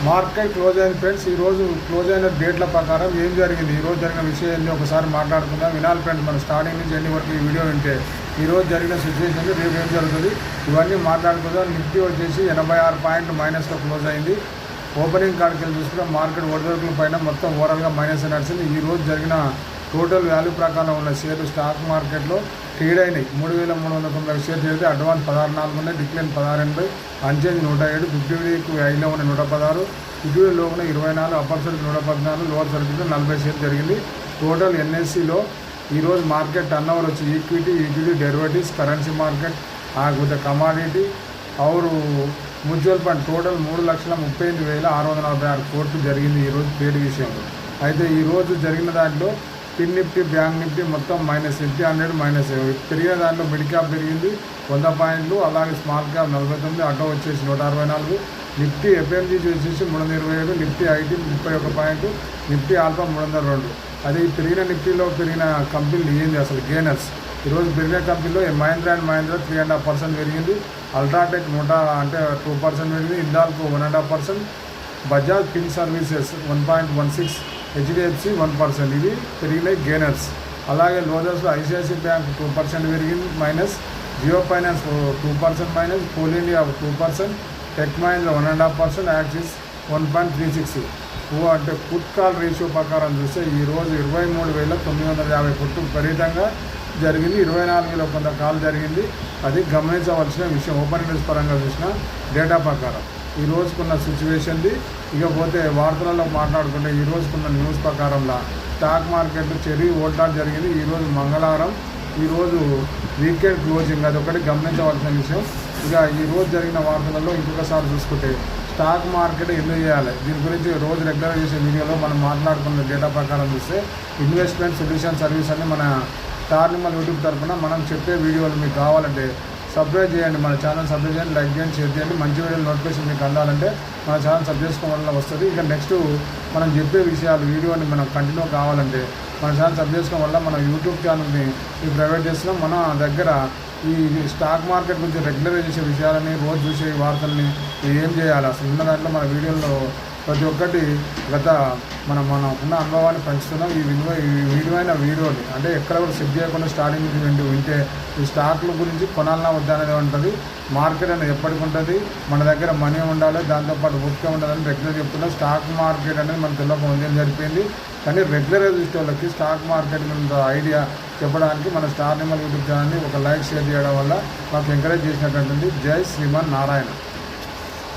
Market close అయింది friends. ఈరోజు close అయిన డేట్ల ప్రకారం ఏం జరిగింది, ఈరోజు జరిగిన విషయాన్ని ఒకసారి మాట్లాడుకుందాం. వినాలి ఫ్రెండ్స్, మన స్టార్టింగ్ నుంచి ఎన్ని వరకు ఈ వీడియో వింటే ఈరోజు జరిగిన సిచ్యువేషన్ రేపు ఏం జరుగుతుంది ఇవన్నీ మాట్లాడుకుందాం. నిఫ్టీ వచ్చేసి 86 పాయింట్లు మైనస్లో క్లోజ్ అయింది. ఓపెనింగ్ కాడికి వెళ్ళి చూసుకుంటే మార్కెట్ ఒడిదొడుకుల పైన మొత్తం ఓవరాల్గా మైనస్ నడిచింది. ఈరోజు జరిగిన టోటల్ వాల్యూ ప్రకారం ఉన్న షేర్లు స్టాక్ మార్కెట్లో ట్రేడ్ అయినాయి. 3,390 షేర్ చేస్తే అడ్వాన్స్ 16.4 ఉన్నాయి, డిక్లైన్ 16.80, అన్చేంజ్ 107, 50 వీక్ హైలో ఉన్న 116, 50 వీక్ లో ఉన్న 24, upper circle 114, lower circle 40 share జరిగింది. టోటల్ ఎన్ఎస్సిలో ఈరోజు మార్కెట్ టర్న్ ఓవర్ వచ్చి equity derivatives, currency market, with commodity और మ్యూచువల్ ఫండ్ టోటల్ 3,38,646 కోట్లు జరిగింది ఈరోజు ట్రేడ్ విషయంలో. అయితే ఈరోజు జరిగిన దాంట్లో పిన్ నిఫ్టీ, బ్యాంక్ నిఫ్టీ మొత్తం మైనస్, నిఫ్టీ 100 మైనస్. పెరిగిన దాంట్లో మిడ్ క్యాప్ పెరిగింది 100 పాయింట్లు, అలాగే స్మాల్ క్యాప్ 49, ఆటో వచ్చేసి 164, నిఫ్టీ ఎఫ్ఎంజీ వచ్చేసి 327, Nifty IT 31 point, Nifty alpha 302. అదే ఈ పెరిగిన నిఫ్టీలో పెరిగిన కంపెనీలు ఏంది అసలు గెయినర్స్? ఈరోజు పెరిగిన కంపెనీలో మహీంద్రా అండ్ మహీంద్రా 3.5% పెరిగింది, అల్ట్రాటెక్ 2% పెరిగింది, హిందాల్కో 1.5%, బజాజ్ ఫిన్ సర్వీసెస్ 1.16, హెచ్డిఎఫ్సి 1%. ఇవి పెరిగినాయి గెయినర్స్. అలాగే లోజర్స్లో ఐసిఐసిఐ బ్యాంక్ 2% పెరిగింది minus, Jio finance 2% minus, coal India 2%, tech Mahindra 1.5%, axis 1.36. అంటే పుట్ కాల్ రేషియో ప్రకారం చూస్తే ఈరోజు 23,950 పుట్టు విపరీతంగా జరిగింది. 24,000 కొంత కాల్ జరిగింది. అది గమనించవలసిన విషయం ఓపెన్ ఇంట్రెస్ట్ పరంగా చూసిన డేటా ప్రకారం. ఈ రోజుకున్న సిచ్యువేషన్ది. ఇకపోతే వార్తలలో మాట్లాడుకుంటే ఈ రోజుకున్న న్యూస్ ప్రకారంలో స్టాక్ మార్కెట్ చెరీ ఓల్టాట్ జరిగింది. ఈరోజు మంగళవారం, ఈరోజు వీకెండ్ క్లోజింగ్, అది ఒకటి గమనించవలసిన విషయం. ఇక ఈరోజు జరిగిన వార్తలలో ఇంకొకసారి చూసుకుంటే స్టాక్ మార్కెట్ ఎందుకు చేయాలి, దీని గురించి రోజు రెగ్యులర్ చేసే వీడియోలో మనం మాట్లాడుకున్న డేటా ప్రకారం చూస్తే ఇన్వెస్ట్మెంట్ సొల్యూషన్ సర్వీస్ అని మన స్టార్ నిమ్మల్ యూట్యూబ్ తరఫున మనం చెప్పే వీడియోలు మీకు కావాలంటే సబ్స్క్రైబ్ చేయండి. మన ఛానల్ సబ్స్క్రైబ్ చేయండి, లైక్ చేయండి, షేర్ చేయండి. మంచి వీడియోలు నోటిఫికేషన్ మీకు అందాలంటే మన ఛానల్ సబ్స్క్రైబ్ చేసుకోవడం వల్ల వస్తుంది. ఇక నెక్స్ట్ మనం చెప్పే విషయాలు వీడియోని మనం కంటిన్యూ కావాలంటే మన ఛానల్ సబ్స్క్రైబ్ చేసుకోవడం వల్ల మన యూట్యూబ్ ఛానల్ని ప్రైవేట్ చేస్తున్నాం. మన దగ్గర ఈ స్టాక్ మార్కెట్ గురించి రెగ్యులర్ చేసే విషయాలని, రోజు చూసే వార్తల్ని ఏం చేయాలి అసలు ఉన్న దాంట్లో మన వీడియోలో ప్రతి ఒక్కటి మనకున్న అనుభవాన్ని పంచుతున్నాం. ఈ విలువైన వీడియోని అంటే ఎక్కడ కూడా సెట్ చేయకుండా స్టార్టింగ్ నుంచి వింటే ఈ స్టాక్ల గురించి కొనాలన్నా వద్దా అనేది ఉంటుంది. మార్కెట్ అనేది ఎప్పటికి ఉంటుంది, మన దగ్గర మనీ ఉండాలి, దాంతోపాటు ఓపిక ఉండాలని రెగ్యులర్ చెప్తున్నాం. స్టాక్ మార్కెట్ అనేది మనకు తెలియక ఉందని జరిపోయింది. కానీ రెగ్యులర్గా చూసే వాళ్ళకి స్టాక్ మార్కెట్ మీద ఐడియా చెప్పడానికి మన స్టార్ నిమ్మల్ యూట్యూబ్ ఛానల్ని ఒక లైక్, షేర్ చేయడం వల్ల మాకు ఎంకరేజ్ చేసినటువంటి జై శ్రీమన్ నారాయణ.